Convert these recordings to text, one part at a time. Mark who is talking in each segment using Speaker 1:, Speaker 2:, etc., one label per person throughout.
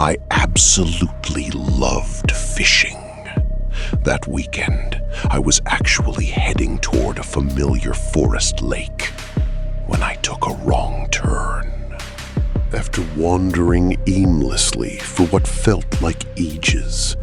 Speaker 1: I absolutely loved fishing. That weekend, I was actually heading toward a familiar forest lake when I took a wrong turn. After wandering aimlessly for what felt like ages,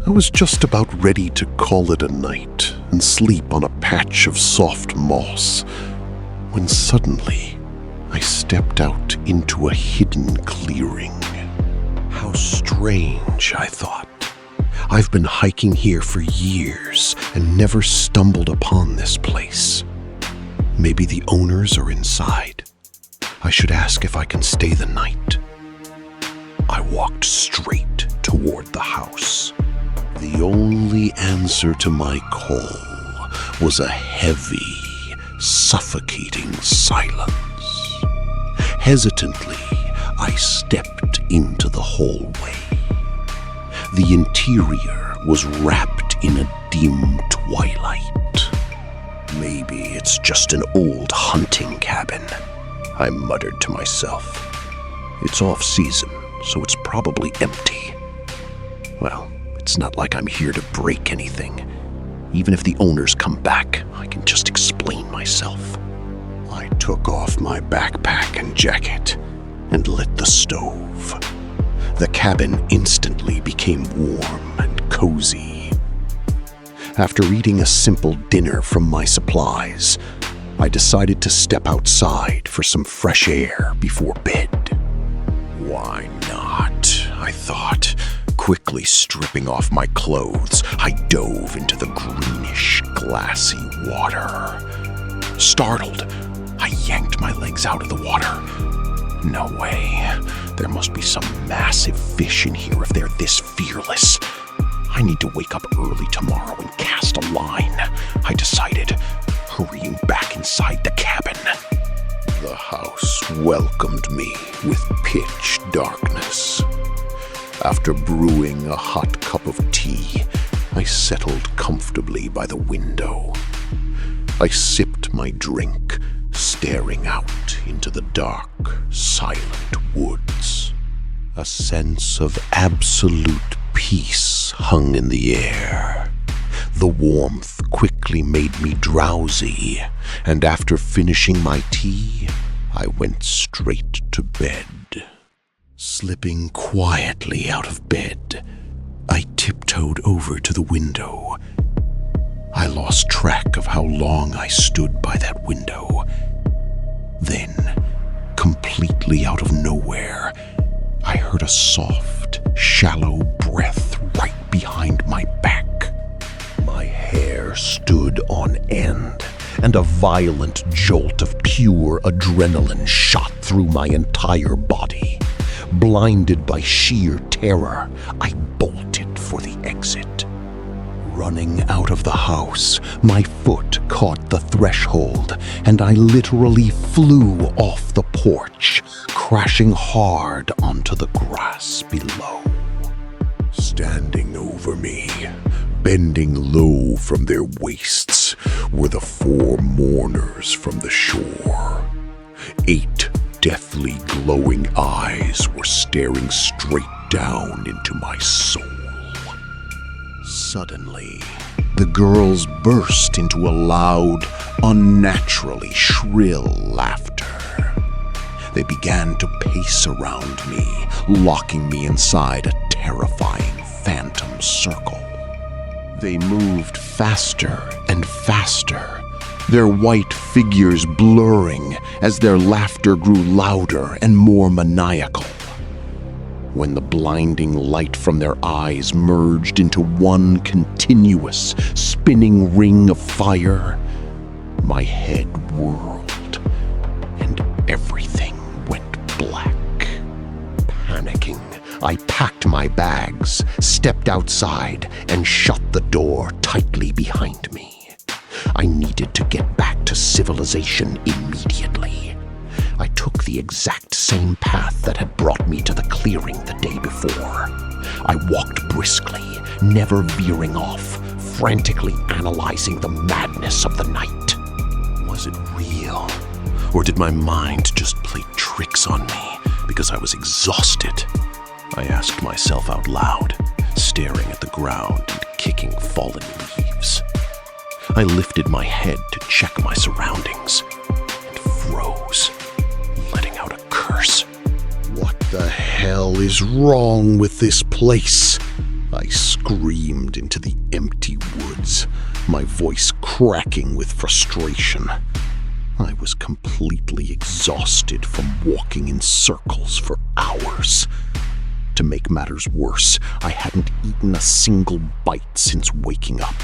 Speaker 1: I was just about ready to call it a night and sleep on a patch of soft moss, when suddenly I stepped out into a hidden clearing. How strange, I thought. I've been hiking here for years and never stumbled upon this place. Maybe the owners are inside. I should ask if I can stay the night. I walked straight toward the house. The only answer to my call was a heavy, suffocating silence. Hesitantly, I stepped into the hallway. The interior was wrapped in a dim twilight. Maybe it's just an old hunting cabin, I muttered to myself. It's off-season, so it's probably empty. Well, it's not like I'm here to break anything. Even if the owners come back, I can just explain myself. I took off my backpack and jacket and lit the stove. The cabin instantly became warm and cozy. After eating a simple dinner from my supplies, I decided to step outside for some fresh air before bed. Why not? I thought. Quickly stripping off my clothes, I dove into the greenish, glassy water. Startled, I yanked my legs out of the water. No way. There must be some massive fish in here if they're this fearless. I need to wake up early tomorrow and cast a line, I decided, hurrying back inside the cabin. The house welcomed me with pitch darkness. After brewing a hot cup of tea, I settled comfortably by the window. I sipped my drink, staring out into the dark, silent woods. A sense of absolute peace hung in the air. The warmth quickly made me drowsy, and after finishing my tea, I went straight to bed. Slipping quietly out of bed, I tiptoed over to the window. I lost track of how long I stood by that window. Then, completely out of nowhere, I heard a soft, shallow breath right behind my back. My hair stood on end, and a violent jolt of pure adrenaline shot through my entire body. Blinded by sheer terror, I bolted for the exit. Running out of the house, my foot caught the threshold, and I literally flew off the porch, crashing hard onto the grass below. Standing over me, bending low from their waists, were the 4 mourners from the shore. 8 deathly glowing eyes were staring straight down into my soul. Suddenly, the girls burst into a loud, unnaturally shrill laughter. They began to pace around me, locking me inside a terrifying phantom circle. They moved faster and faster, their white figures blurring as their laughter grew louder and more maniacal. When the blinding light from their eyes merged into one continuous, spinning ring of fire, my head whirled, and everything went black. Panicking, I packed my bags, stepped outside, and shut the door tightly behind me. I needed to get back to civilization immediately. I took the exact same path that had brought me to the clearing the day before. I walked briskly, never veering off, frantically analyzing the madness of the night. Was it real? Or did my mind just play tricks on me because I was exhausted? I asked myself out loud, staring at the ground and kicking fallen leaves. I lifted my head to check my surroundings and froze, letting out a curse. What the hell is wrong with this place? I screamed into the empty woods, my voice cracking with frustration. I was completely exhausted from walking in circles for hours. To make matters worse, I hadn't eaten a single bite since waking up.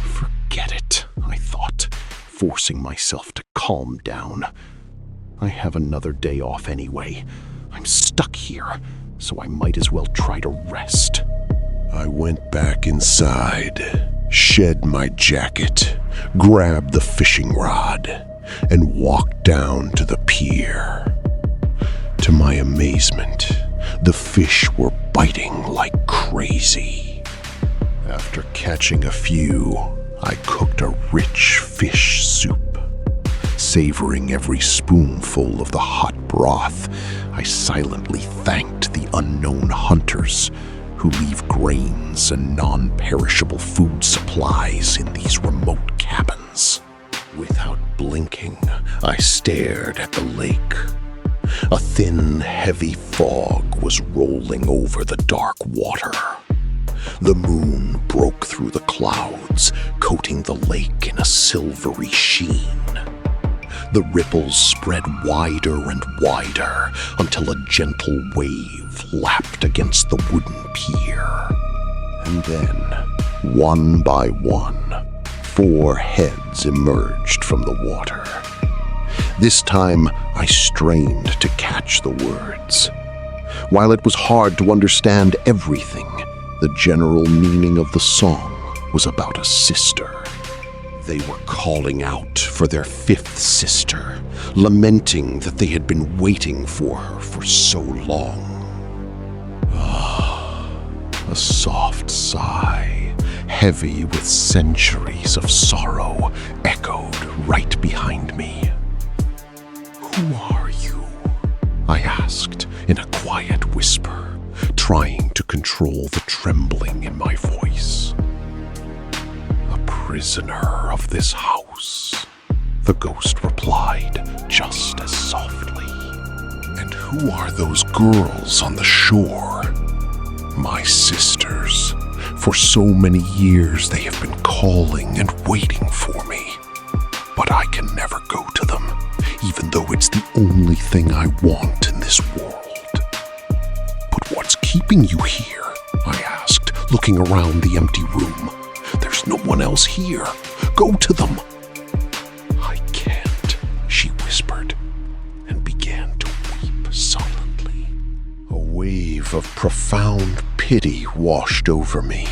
Speaker 1: Forget it, I thought, forcing myself to calm down. I have another day off anyway. I'm stuck here, so I might as well try to rest. I went back inside, shed my jacket, grabbed the fishing rod, and walked down to the pier. To my amazement, the fish were biting like crazy. After catching a few, I cooked a rich fish soup. Savoring every spoonful of the hot broth, I silently thanked the unknown hunters who leave grains and non-perishable food supplies in these remote cabins. Without blinking, I stared at the lake. A thin, heavy fog was rolling over the dark water. The moon broke through the clouds, coating the lake in a silvery sheen. The ripples spread wider and wider until a gentle wave lapped against the wooden pier. And then, one by one, 4 heads emerged from the water. This time, I strained to catch the words. While it was hard to understand everything, the general meaning of the song was about a sister. They were calling out for their 5th sister, lamenting that they had been waiting for her for so long. A soft sigh, heavy with centuries of sorrow, echoed right behind me. "Who are you?" I asked in a quiet whisper, trying to control the trembling in my voice. "A prisoner of this house," the ghost replied just as softly. "And who are those girls on the shore?" "My sisters. For so many years they have been calling and waiting for me. But I can never go to them, even though it's the only thing I want in this world." "But what's keeping you here?" I asked, looking around the empty room. "There's no one else here. Go to them." "I can't," she whispered, and began to weep silently. A wave of profound pity washed over me.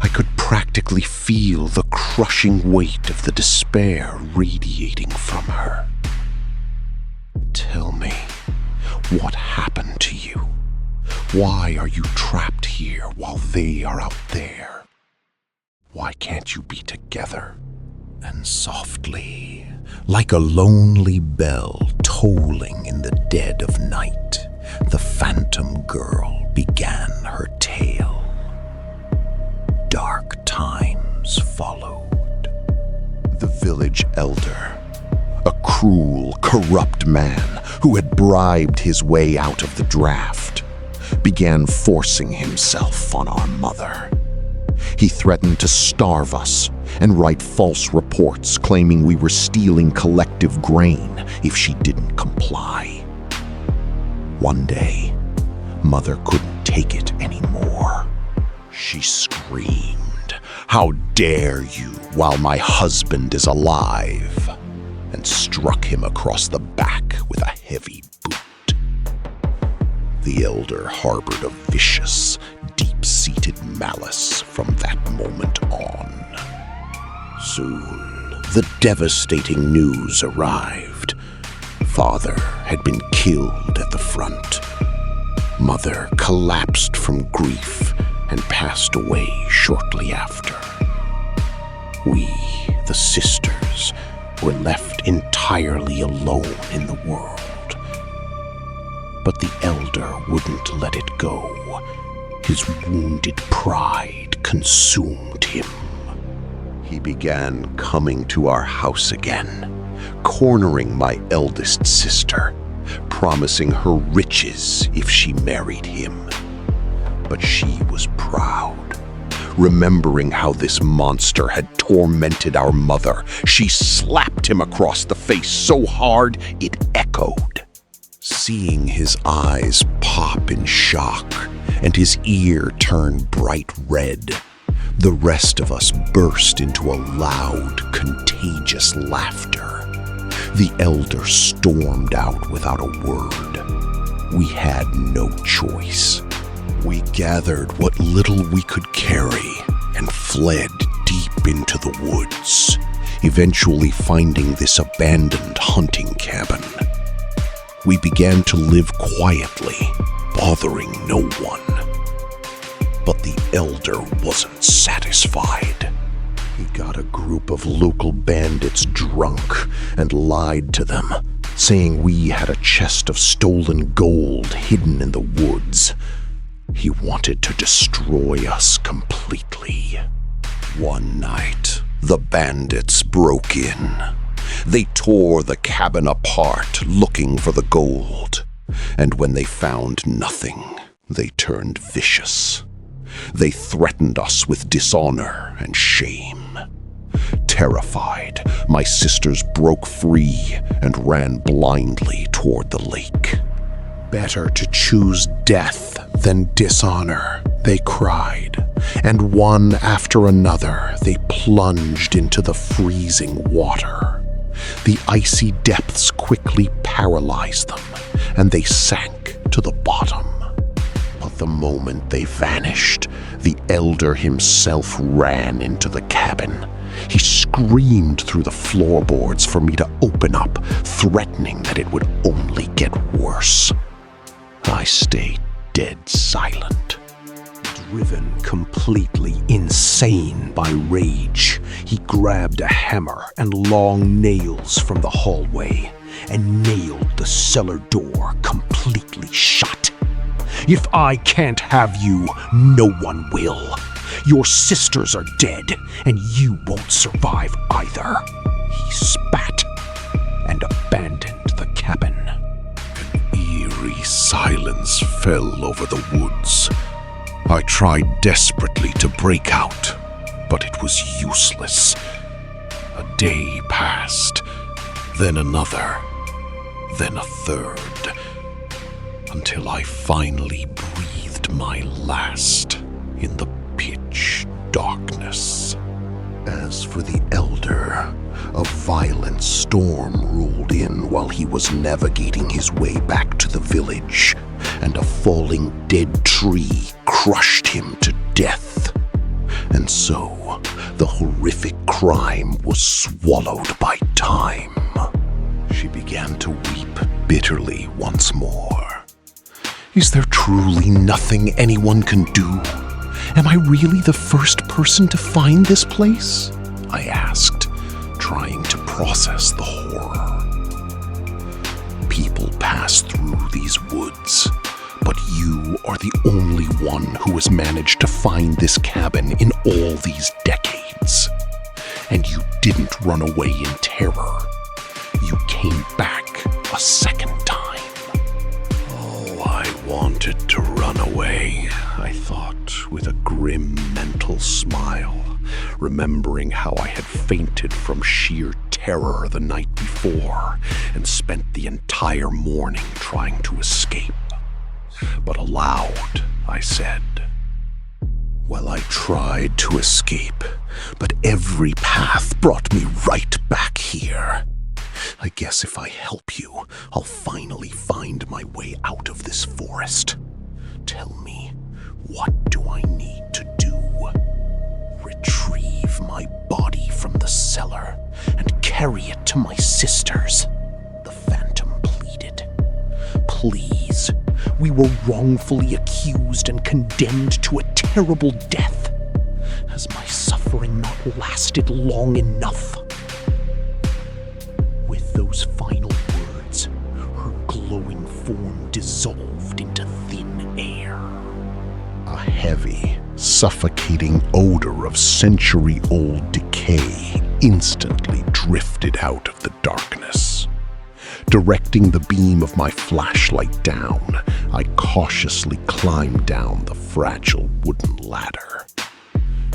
Speaker 1: I could practically feel the crushing weight of the despair radiating from her. "Tell me, what happened to you? Why are you trapped here while they are out there? Why can't you be together?" And softly, like a lonely bell tolling in the dead of night, the phantom girl began her tale. Dark times followed. The village elder, a cruel, corrupt man who had bribed his way out of the draft, began forcing himself on our mother. He threatened to starve us and write false reports claiming we were stealing collective grain if she didn't comply. One day, Mother couldn't take it anymore. She screamed, "How dare you while my husband is alive!" and struck him across the back with a heavy boot. The elder harbored a vicious, deep-seated malice from that moment on. Soon, the devastating news arrived. Father had been killed at the front. Mother collapsed from grief and passed away shortly after. We, the sisters, were left entirely alone in the world. But the elder wouldn't let it go. His wounded pride consumed him. He began coming to our house again, cornering my eldest sister, promising her riches if she married him. But she was proud. Remembering how this monster had tormented our mother, she slapped him across the face so hard it echoed. Seeing his eyes pop in shock and his ear turn bright red, the rest of us burst into a loud, contagious laughter. The elder stormed out without a word. We had no choice. We gathered what little we could carry and fled deep into the woods, eventually finding this abandoned hunting cabin. We began to live quietly, bothering no one. But the elder wasn't satisfied. He got a group of local bandits drunk and lied to them, saying we had a chest of stolen gold hidden in the woods. He wanted to destroy us completely. One night, the bandits broke in. They tore the cabin apart looking for the gold, and when they found nothing, they turned vicious. They threatened us with dishonor and shame. Terrified, my sisters broke free and ran blindly toward the lake. Better to choose death than dishonor, they cried, and one after another they plunged into the freezing water. The icy depths quickly paralyzed them, and they sank to the bottom. But the moment they vanished, the elder himself ran into the cabin. He screamed through the floorboards for me to open up, threatening that it would only get worse. I stayed dead silent. Driven completely insane by rage, he grabbed a hammer and long nails from the hallway and nailed the cellar door completely shut. If I can't have you, no one will. Your sisters are dead, and you won't survive either. He spat and abandoned the cabin. An eerie silence fell over the woods. I tried desperately to break out, but it was useless. A day passed, then another, then a third, until I finally breathed my last in the pitch darkness. As for the elder, a violent storm rolled in while he was navigating his way back to the village, and a falling dead tree crushed him to death. And so, the horrific crime was swallowed by time. She began to weep bitterly once more. Is there truly nothing anyone can do? Am I really the first person to find this place? I asked, trying to process the horror. People pass through these woods, but you are the only one who has managed to find this cabin in all these decades. And you didn't run away in terror. You came back a second time. Oh, I wanted to run away, I thought with a grim mental smile, remembering how I had fainted from sheer terror the night before and spent the entire morning trying to escape. But aloud, I said, well, I tried to escape, but every path brought me right back here. I guess if I help you, I'll finally find my way out of this forest. Tell me, what do I need to do? Retrieve my body from the cellar and carry it to my sisters, the Phantom pleaded. Please, we were wrongfully accused and condemned to a terrible death. Has my suffering not lasted long enough? With those final words, her glowing form dissolved dissolved into thin air. A heavy, suffocating odor of century-old decay instantly drifted out of the darkness. Directing the beam of my flashlight down, I cautiously climbed down the fragile wooden ladder.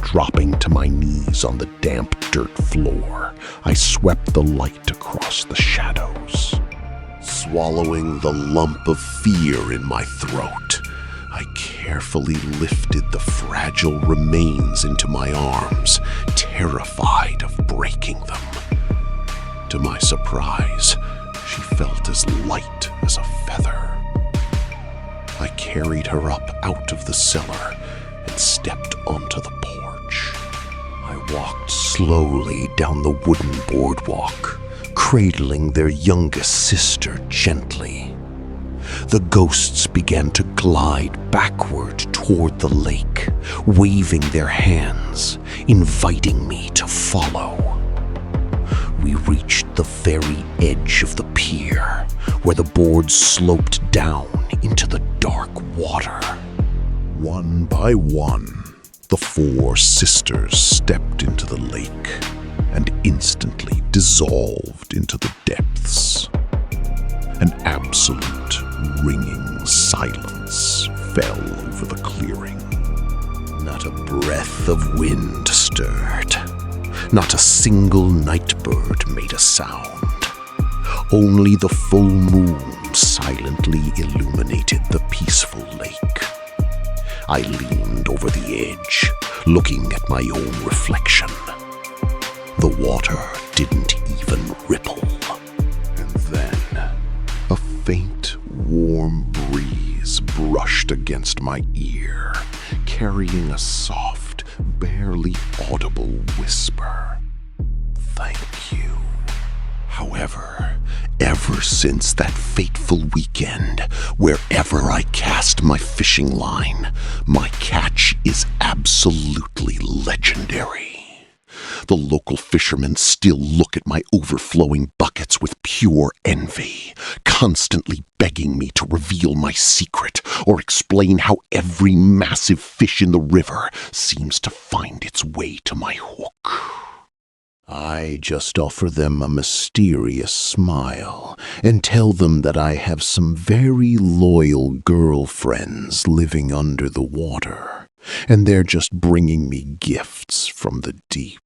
Speaker 1: Dropping to my knees on the damp dirt floor, I swept the light across the shadows. Swallowing the lump of fear in my throat, I carefully lifted the fragile remains into my arms, terrified of breaking them. To my surprise, she felt as light as a feather. I carried her up out of the cellar and stepped onto the porch. I walked slowly down the wooden boardwalk, cradling their youngest sister gently. The ghosts began to glide backward toward the lake, waving their hands, inviting me to follow. We reached the very edge of the pier, where the boards sloped down into the dark water. One by one, the four sisters stepped into the lake and instantly dissolved into the depths. An absolute ringing silence fell over the clearing. Not a breath of wind stirred. Not a single night bird made a sound. Only the full moon silently illuminated the peaceful lake. I leaned over the edge, looking at my own reflection. The water didn't even ripple. And then, a faint, warm breeze brushed against my ear, carrying a soft, barely audible whisper. Thank you. However, ever since that fateful weekend, wherever I cast my fishing line, my catch is absolutely legendary. The local fishermen still look at my overflowing buckets with pure envy, constantly begging me to reveal my secret or explain how every massive fish in the river seems to find its way to my hook. I just offer them a mysterious smile and tell them that I have some very loyal girlfriends living under the water, and they're just bringing me gifts from the deep.